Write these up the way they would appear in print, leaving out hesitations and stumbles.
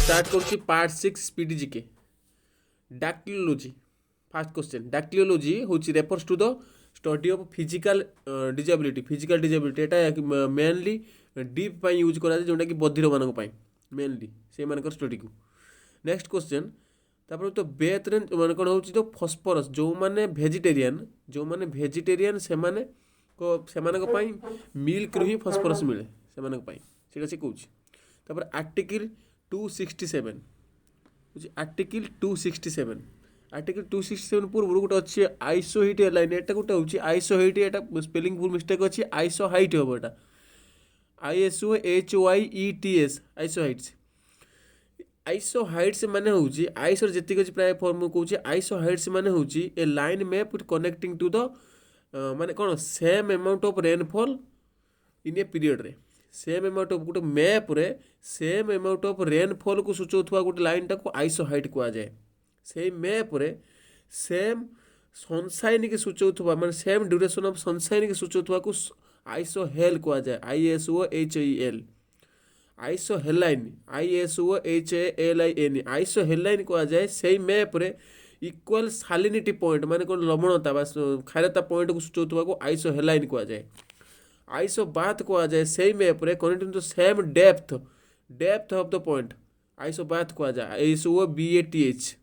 Start करुच्ची part 6 speed GK dactylology. Fast question dactylology हूँ refers to the study of physical disability एटा mainly deaf use कराए जोटा कि बधिर मान मेनली से स्टडी को। नेक्स्ट क्वेश्चन तापर तो बेथ रे मान कौन हो तो फस्फरस जो मैंने भेजिटेरियन से मिल्क रू ही फस्फरस मिले से कौन। तापर आर्टिकल 267 आर्टिकल 267 पूर्व गोटे अच्छे आइसो हिट लाइन एटा गोटे हूँ आइसो हिट एटा स्पेलिंग भूल मिस्टेक अच्छी आइसो हाइट हम एटा ISO HYETS आइसो हाइट्स माने हूँ आइसो जी अच्छी प्राय फॉर्म कौच आइसो हाइट्स माने हूँ a line map connecting to the माने कौन same amount of rainfall in a period रे सेम अमाउंट ऑफ गोटे मैप रे सेम अमाउंट ऑफ रेनफॉल को सूचाउथुवा गोटे लाइन टाक आइसो हाइट कह जाए। से मैप रे सेम सनसाइन के सूचाउथुवा माने सेम ड्यूरेशन ऑफ सनसाइन के सूचाउथुवा को आइसो हेल कह जाए ISOHEL आइसो हेलाइन ISOHALIN आइसो हेलाइन कह जाए। से मैप रे इक्वल सालिनिटी पॉइंट माने कौन लवणता खारता पॉइंट को सूचाउथुवा को आइसो हेलाइन कह जाए। आइसो बाथ कह जाए। से मैप रे connecting to same depth of the point isobath कह जाए ISOBATH।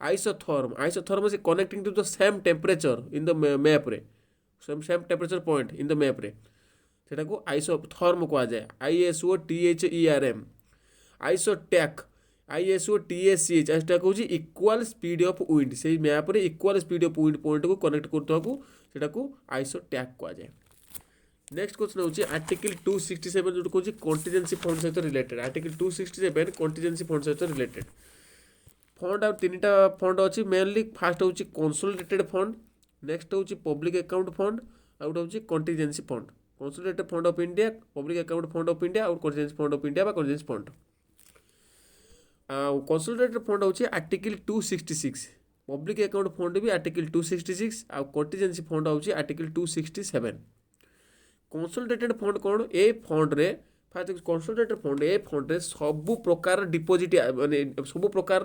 आइसोथर्म से connecting to the same temperature in the map रे same temperature point in the map रे सेटा को आइसोथर्म कह जाए ISOTHERM। आइसोटैक ISOTACH एटा कहूँ इक्वल स्पीड ऑफ विंड से मैप रे equal speed of wind point को कनेक्ट करता को सेटा को आइसोटैक कह जाए। नेक्स्ट क्वेश्चन हूँ आर्टिकल 267 जो कहूँ कंटीजेंसी फंड सहित रिलेटेड। आर्टिकल 267 कंटीजेंसी फंड सहित रिलेटेड फंड आ तीन फंड अच्छी मेनली फास्ट हूँ कंसोलिडेटेड फंड नेक्स्ट हूँ पब्लिक अकाउंट फंड आउ गोटे हूँ contingency fund. Consolidated fund of India public account fund of India और contingency fund of India contingency fund. Consolidated fund हूँ आर्टिकल 266 पब्लिक अकाउंट फंड भी article 266 आउ contingency fund हूँ article 267। Consolidated fund कौन ए fund रे फास्ट कंसोलिडेटेड फंड ए fund रे सबु प्रकार डिपोजिट माने सबु प्रकार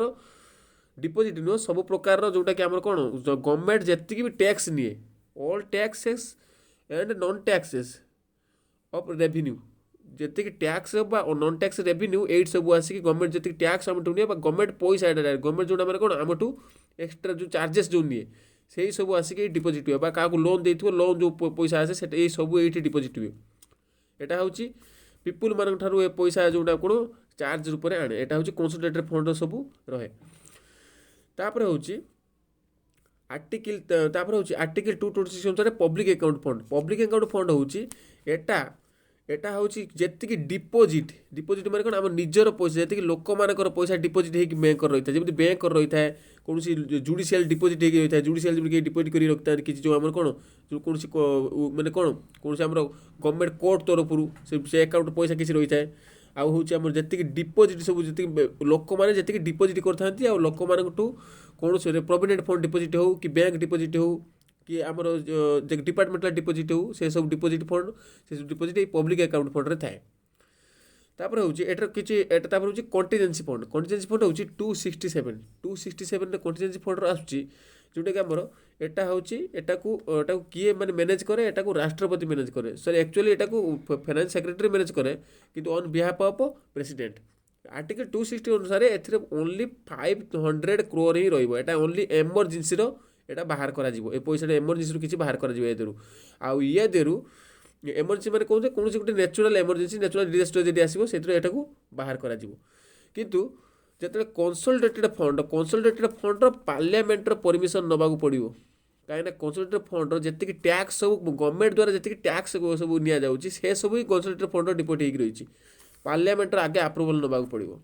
डिपोजिट नुह सब प्रकार जोटा कि आम कौन गवर्नमेंट जी भी टैक्स निए all taxes and non taxes of revenue जी टैक्स नॉन टैक्स रेवेन्यू एट सब आसिक गवर्नमेंट जी टैक्स आम निए गवर्नमेंट पैसा एटा गवर्नमेंट जोटा मैंने कौन आम एक्सट्रा जो चार्जेस जो निए से सब आसिक डिपोजिट हुए क्या लोन देते लोन जो पैसा आसे ये सब ये डिपोजिट हुए। यहाँ हूँ पीपुल मान पैसा जोटा कौन चार्ज रूप में आने यहाँ हूँ कंसोलिडेटेड फंड सब रहे। तापर हूँ आर्टिकल 226 अनुसार पब्लिक अकाउंट फंड हूँ एटा हूँ जी डिपोजिट माने कौन आम निजर पैसा जी लोक मानकर पैसा डिपोजिट होगी बैंक रही है जमी बैंक रही है कौन जुडिशियल डिपोजिट होगी रही है जुडिशियल डिपोजिट कर रखता है कि जो आम कौन जो कौन माने कौन आम गवर्नमेंट कोर्ट तरफ से अकाउंट पैसा किसी रही है आउ हूँ आम जी डिपोजिट सब जी लोक मैंने जी डिपोजिट करते लोक मान कौन से प्रोविडेंट फंड डिपोजिट हो कि बैंक डिपोजिट हो कि आमर डिपार्टमेंटाल डिपोजिट हो से सब डिपोजिट फंड से डिपोजिट पब्लिक अकाउंट फंड रे थाए। तापर हूँ एटार किसी एटा हूँ कंटीजेंसी फंड हूँ 267 कंटीजेंसी फंड आसूँ जोटा कि आमर एटा हूँ एटा को किए मैंने मैनेज करे एटा को राष्ट्रपति मैनेज करे सॉरी एक्चुअली एटा को फाइनेंस सेक्रेटरी मैनेज करे किंतु on behalf of president. Article 260 अनुसार ए ओनली 500 crore ही रहा ओनली एमरजेंसी एटा बाहर करा ए पैसा एमरजेंसी किसी बाहर करा एदेरु आउ ये देरु एमरजेंसी मैंने कौन कौन गोटे नेचुरल एमरजेंसी नेचुरल डिजास्टर जब आसो से बाहर करा किंतु जो कंसोलिडेटेड फंड पार्लियामेंटर परमिशन नवाक पड़ो कहीं कंसोलिडेटेड फंड जी टैक्स सब गवर्नमेंट द्वारा जी टैक्स सब नि जाऊँगी से सब ही कंसोलिडेटेड फंड डिपोजिट होगी रही पार्लियामेंटर आगे अप्रूवल नवाक पड़ो।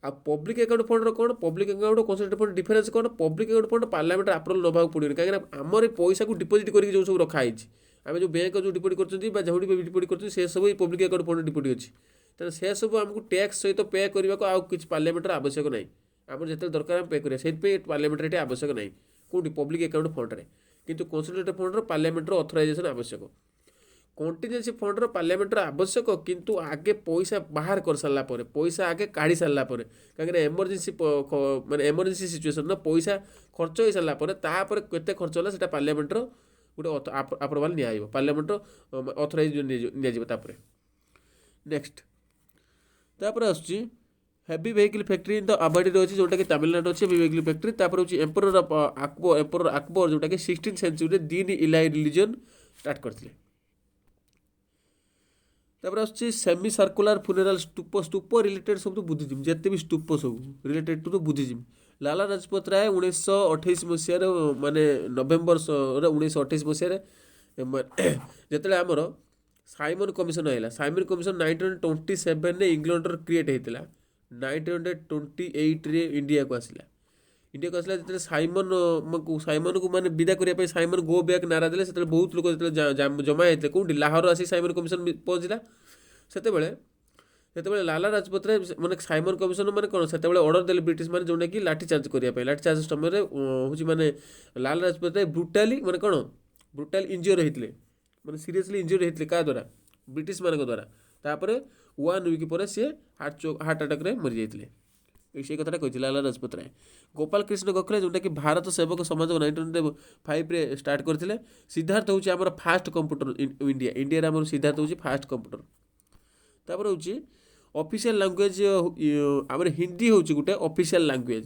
आ पब्लिक अकाउंट फंड कौन public account consolidated fund difference कौन public account fund parliamentary approval नवाक पड़ो कहीं आमर पैसा को डिपोजिट करके जो सब रखाई आम जो बैंक जो डिपोजिट कर जो डिपोजिट कर सब ही पब्लिक अकाउंट फंड डिपोजिट अच्छी तेना से सब आमको टैक्स सहित पे करने को आउ किसी पार्लियामेंटर आवश्यक ना आम जो दरकार पे करें से पार्लियामेंटर ये आवश्यक ना कौटी पब्लिक अकाउंट फंड में किंतु कंसोलिडेटेड फंड पार्लियामेंटर अथराइजेसन आवश्यक। କଣ୍ଟିଜେନ୍ସି ଫଣ୍ଡର ପାର୍ଲାମେଣ୍ଟର ଆବଶ୍ୟକ, କିନ୍ତୁ ଆଗେ ପଇସା ବାହାର କରିସାରିଲା ପରେ, ପଇସା ଆଗେ କାଢ଼ି ସାରିଲା ପରେ, କାହିଁକିନା ଏମର୍ଜେନ୍ସି ମାନେ ଏମର୍ଜେନ୍ସି ସିଚୁଏସନ୍ ପଇସା ଖର୍ଚ୍ଚ ହେଇସାରିଲା ପରେ ତାପରେ କେତେ ଖର୍ଚ୍ଚ ହେଲା ସେଟା ପାର୍ଲାମେଣ୍ଟର ଗୋଟେ ଆପ୍ରୁଭାଲ୍ ନିଆଯିବ, ପାର୍ଲାମେଣ୍ଟର ଅଥରାଇଜ୍ ନିଆଯିବ। ତାପରେ ନେକ୍ସଟ ତାପରେ ଆସୁଛି heavy vehicle factory in the ଆବାଡ଼ିରେ ଅଛି, ଯେଉଁଟାକି ତାମିଲନାଡ଼ୁ ଅଛି ହେଭି ଭେହିକିଲ୍ ଫ୍ୟାକ୍ଟ୍ରି। ତାପରେ ହେଉଛି ଏମ୍ପରର ଆକବର ଯେଉଁଟାକି 16th ସେଞ୍ଚୁରୀରେ ଦିନ୍ ଇଲାହି ରିଲିଜିଅନ୍ ଷ୍ଟାର୍ଟ କରିଥିଲେ। ତାପରେ ଆସୁଛି semi circular funeral stupa related ସବୁ ବୁଦ୍ଧିଜିମ୍, ଯେତେ ବି ସ୍ତୂପ ସବୁ related to Buddhism. Lala Lajpat Rai 1928 ମସିହାରେ ମାନେ ନଭେମ୍ବର 1928 ମସିହାରେ ଯେତେବେଳେ ଆମର ସାଇମନ୍ କମିଶନ ଆସିଲା, ସାଇମନ୍ କମିଶନ 1927ରେ ଇଂଲଣ୍ଡର କ୍ରିଏଟ୍ ହେଇଥିଲା, 1928ରେ ଇଣ୍ଡିଆକୁ ଆସିଲା। ଯେତେବେଳେ ସାଇମନକୁ ମାନେ ବିଦା କରିବା ପାଇଁ ସାଇମନ୍ ଗୋ ବ୍ୟାକ୍ ନାରା ଦେଲେ, ସେତେବେଳେ ବହୁତ ଲୋକ ଯେତେବେଳେ ଜମା ହେଇଥିଲେ କେଉଁଠି ଲାହୋର ଆସି ସାଇମନ୍ କମିଶନ ପହଞ୍ଚିଲା। ସେତେବେଳେ ଲାଲା ରାଜପତ ରାୟ ମାନେ ସାଇମନ୍ କମିଶନ ମାନେ କ'ଣ ସେତେବେଳେ ଅର୍ଡ଼ର ଦେଲେ ବ୍ରିଟିଶ ମାନେ, ଯେଉଁଟାକି ଲାଠିଚାର୍ଜ କରିବା ପାଇଁ। ଲାଠିଚାର୍ଜ ସମୟରେ ହେଉଛି ମାନେ ଲାଲା ରାଜପତ ରାୟ ବ୍ରୁଟାଲି ମାନେ କ'ଣ ବ୍ରୁଟାଲି ଇଞ୍ଜୋର ହେଇଥିଲେ, ମାନେ ସିରିୟସଲି ଇଞ୍ଜୋର ହେଇଥିଲେ କାହା ଦ୍ୱାରା, ବ୍ରିଟିଶ ମାନଙ୍କ ଦ୍ୱାରା। ତାପରେ 1 ୱିକ୍ ପରେ ସିଏ ହାର୍ଟ ଆଟାକ୍ରେ ମରିଯାଇଥିଲେ। ସେଇ କଥାଟା କହିଥିଲେ ଲାଲା ରାଜପତ ରାୟ। ଗୋପାଳ କୃଷ୍ଣ ଗୋଖଲେ ଯେଉଁଟାକି ଭାରତ ସେବକ ସମାଜ 1905ରେ ଷ୍ଟାର୍ଟ କରିଥିଲେ। ସିଦ୍ଧାର୍ଥ ହେଉଛି ଆମର ଫାଷ୍ଟ କମ୍ପ୍ୟୁଟର ଇଣ୍ଡିଆରେ ଆମର ସିଦ୍ଧାର୍ଥ ହେଉଛି ଫାଷ୍ଟ କମ୍ପ୍ୟୁଟର। ତାପରେ ହେଉଛି ଅଫିସିଆଲ ଲାଙ୍ଗୁଏଜ, ଆମର ହିନ୍ଦୀ ହେଉଛି ଗୋଟେ official language.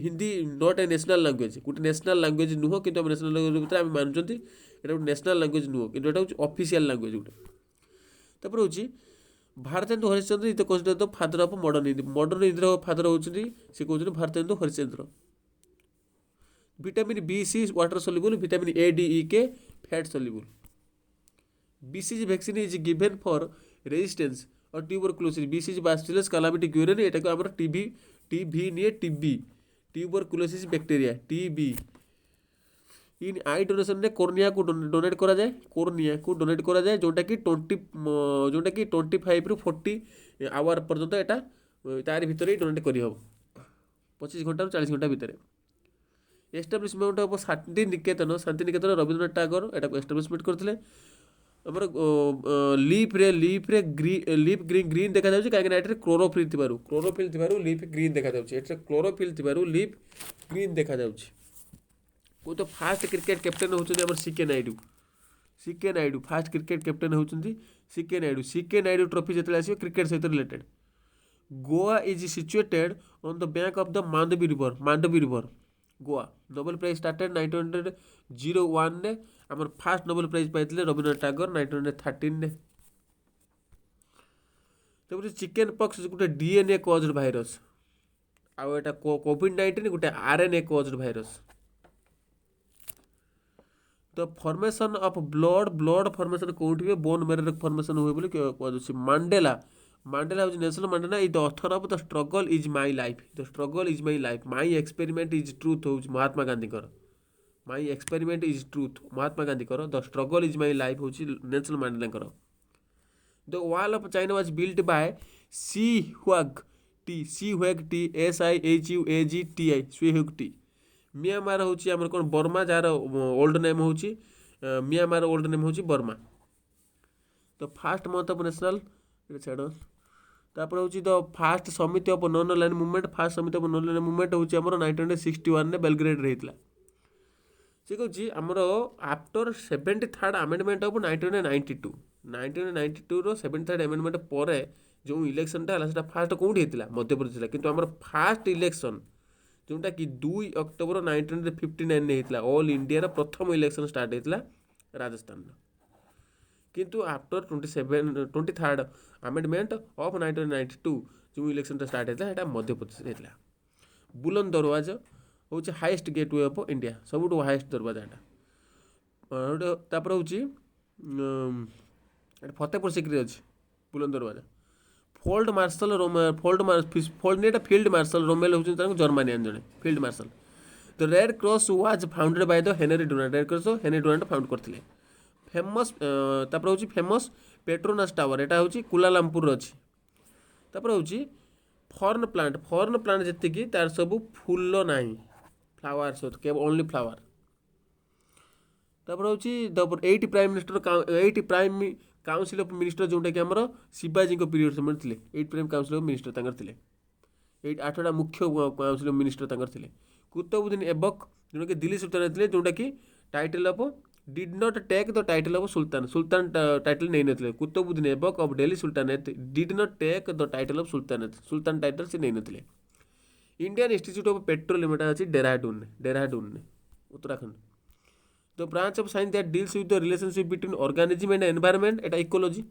Hindi not a national language, ଗୋଟେ ନ୍ୟାସନାଲ୍ ଲାଙ୍ଗୁଏଜ ନୁହଁ, କିନ୍ତୁ ଆମ ନ୍ୟାସନାଲ୍ ଲାଙ୍ଗୁଏଜ ଭିତରେ ଆମେ ମାନୁଛନ୍ତି ଏଇଟା ଗୋଟେ ନ୍ୟାସନାଲ୍ ଲାଙ୍ଗୁଏଜ ନୁହଁ, କିନ୍ତୁ ଏଇଟା ହେଉଛି ଅଫିସିଆଲ ଲାଙ୍ଗୁଏଜ ଗୋଟେ। ତାପରେ ହେଉଛି Bharatendu Harishchandra is considered the father of modern Hindi. Modern ହିନ୍ଦୀର ଫାଦର ହେଉଛନ୍ତି ସେ କହୁଛନ୍ତି Bharatendu Harishchandra. Vitamin B-C water soluble, vitamin A-D-E-K fat soluble. BCG vaccine is given for resistance और ट्यूबरकुलोसिस। BCG ବାସିଲସ୍ କାଲାମିଟି ଗ୍ୟୁରେନି, ଏଟାକୁ ଆମର ଟିଭି ନିଏ, ट्यूबरकुलोसिस बैक्टीरिया TB। इन आई डोनेशन कोर्निया को donate करा जाए, कोर्निया को डोनेट करा जाए, जोटा कि 25 ରୁ 40 आवर पर्यंत एटा तार भितर ही डोनेट करी हबो, 25 घंटा 40 घंटा भितर। Establishment of Shanti Niketan Rabindranath Tagore Etah establishment करथिले। आमर लीफ ग्रीन देखा जाउछि, काहे कि क्लोरोफिल थिबारु लीफ ग्रीन देखा जाउछि, क्लोरोफिल थिबारु लीफ ग्रीन देखा जाउछि। को तो फास्ट क्रिकेट कैप्टेन होउछन्ती हमर C K Naidu first cricket captain होउछन्ती सीके नायडू ट्रॉफी जेतले आसीबो क्रिकेट सहित related. Goa is situated on the bank of the Mandovi river. Goa Nobel prize started 1901 ने, हमर फास्ट नोबेल प्राइज पाइथिले रवींद्रनाथ टागोर 1913 ने। तबरे चिकन पॉक्स गोटे डीएनए कॉज्ड भाइरस, आ एटा कोविड-19 गोटे RNA caused virus. The formation of blood formation कोउठी हुए, बोन मैरो फॉर्मेशन हुए बोली कहउछि। मांडेला होछि Nelson Mandela is the author of the struggle is my life. My experiment is truth होछि महात्मा गांधी कर। My experiment is truth Mahatma Gandhi कर। The struggle is my life होछि नेल्सन मांडेला कर। The wall of China was built by Shi Huang Ti SIHUAGTI स्वेहुग टी। Myanmar होछि हमर कोन बर्मा, जार ओल्ड नेम होछि म्यांमार, ओल्ड नेम होछि बर्मा। तो फास्ट मंथ ऑफ नेशनल छाड़। तापर होछि the first summit of non aligned movement. First summit of non aligned movement होछि हमर 1961 ने बेलग्रेड रे हितला। से कहछि हमर आफ्टर 73rd अमेंडमेंट ऑफ 1992 रो 73rd अमेंडमेंट परे जो इलेक्शन टा हला फास्ट कोउठी हितला मध्य प्रदेश ला, किंतु हमर फास्ट इलेक्शन जोटा कि 2 अक्टोबर 1959 ने हितला, ऑल इंडिया रा प्रथम इलेक्शन स्टार्ट हितला राजस्थान। किंतु आफ्टर 23rd अमेंडमेंट ऑफ 1992 जो इलेक्शन स्टार्ट होता है मध्य प्रदेश होता। बुलंद दरवाजा हूँ हाइएस्ट गेटवे ऑफ इंडिया, सब हाइएस्ट दरवाजा। तापर हूँ फतेहपुर सिक्री अच्छी बुलंद दरवाजा। फील्ड मार्शल रोमेल होती जर्मानियन जड़े field marshal. The red cross was founded by the Henry Donald. Red cross Henry Donald found करते। फेमस तापर हूँ फेमस पेट्रोनास टावर, यहाँ हूँ कुलालमपुर अच्छी। तापर हूँ फर्न प्लांट जी तार सब फूल ना फ्लावर्स केवल ओनली फ्लावर। तापर हूँ 8 प्राइम काउंसिल ऑफ मिनिस्टर जोटा कि आमर शिवाजी पीरियड समय थे 8 PM काउंसिल ऑफ मिनिस्टर तांकर थे 8टा मुख्य काउंसिल ऑफ मिनिस्टर तांकर थे कुतुबुद्दीन ऐबक जोटा कि दिल्ली सुल्तान थे जोटा कि title of did not take the title of sultan सुल्तान टाइटल नहीं नथिले Qutbuddin Aibak of Delhi sultanate did not take the title of sultanate सुल्तान टाइटल से नहीं नथिले इंडियन इंस्टीट्यूट ऑफ पेट्रोलियम एटा अछि Dehradun Uttarakhand the branch of science that deals with the relationship between organism and environment एटा इकोलॉजी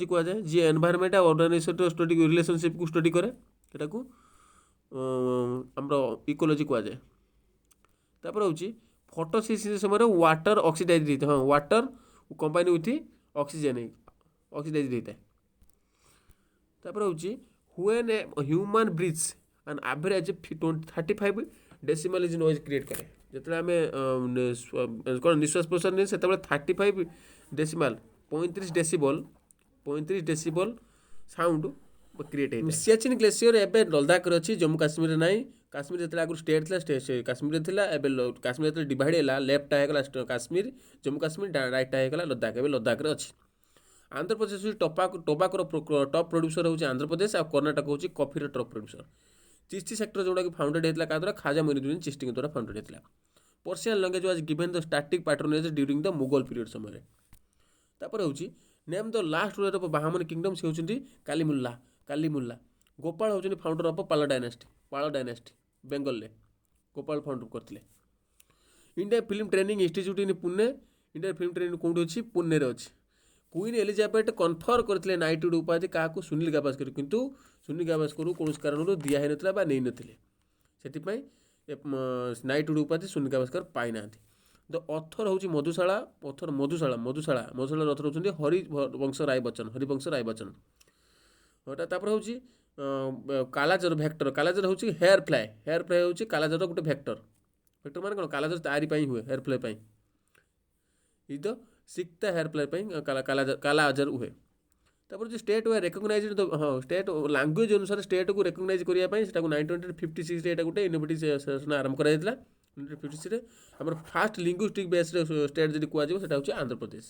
कह जाए जी एनवायरनमेंट और ऑर्गेनाइजेशन स्टडी रिलेशनशिप को स्टडी करे एटा को हमरो इकोलॉजी कह जाए तापर होची फोटोसिंथेसिस समय वाटर ऑक्सीडाइज रहता है हाँ water combine with oxygen oxidise रहता है तापर होची when a human breathes an average 35 decimal is noise create करे जिते आम कौन निश्वास प्रश्वास नहीं से 35 डेसिमल 35 डेसिबल साउंड क्रिएट होता है सियाचिन ग्लेशियर एवं लद्दाख अच्छी जम्मू काश्मीर ना काश्मीर जो आगुरी स्टेट था काश्मीर था काश्मीर जो डिवाइड है लेफ्ट है काश्मीर जम्मू काश्मीर राइट है लद्दाख एवं लद्दाख अच्छी आंध्र प्रदेश टोबाकोर टॉप प्रोड्यूसर होची आंध्र प्रदेश और कर्नाटक होची कॉफीर टॉप प्रोड्यूसर चिश्ती सेक्टर जोटा कि फाउंडेड होता क्या द्वारा खाजा मोइनुद्दीन चिश्ती द्वारा फाउंडेड होता Persian language was given the static patronage during the Mughal period समय तापर होची name the last ruler of Bahmani kingdom से होचंती कालीमुल्ला गोपाल होचंती founder of Pala dynasty Bengal ले गोपाल फाउंडर करथिले India film training institute in Pune India film training कोठी अछि पुणे रे अछि क्वीन एलिजाबेथ कन्फर करथिले नाइटहुड उपाधि काहाकू सुनील गावस्कर किंतु सुनील गावस्कर कौन कारण दिया है नथिला बा नै नथिले सेति नाइटहुड उपाधि सुनील गावस्कर पाई नांती द ऑथर होची मधुशाला ऑथर होचंती हरिवंश राय बच्चन ओटा तापर होची कालाजर कालाजर होची हेयर फ्लाई होची कालाजर गोटे वेक्टर माने कोन कालाजर तारी पई हुए हेयर फ्लाई पई इ द सिक्ता हेयर फ्लाई पई कालाजर हुए तापर जो स्टेट वे रिकॉग्नाइज्ड हाँ स्टेट लैंग्वेज अनुसार स्टेट को रिकॉग्नाइज करिया पई सेटा को 1956 रे एटा गोटे यूनिवर्सिटी आरंभ करा दिला 1956 रे हमर फास्ट लिंग्विस्टिक बेस रे स्टेट जदी कुआ जेबो सेटा होची आंध्र प्रदेश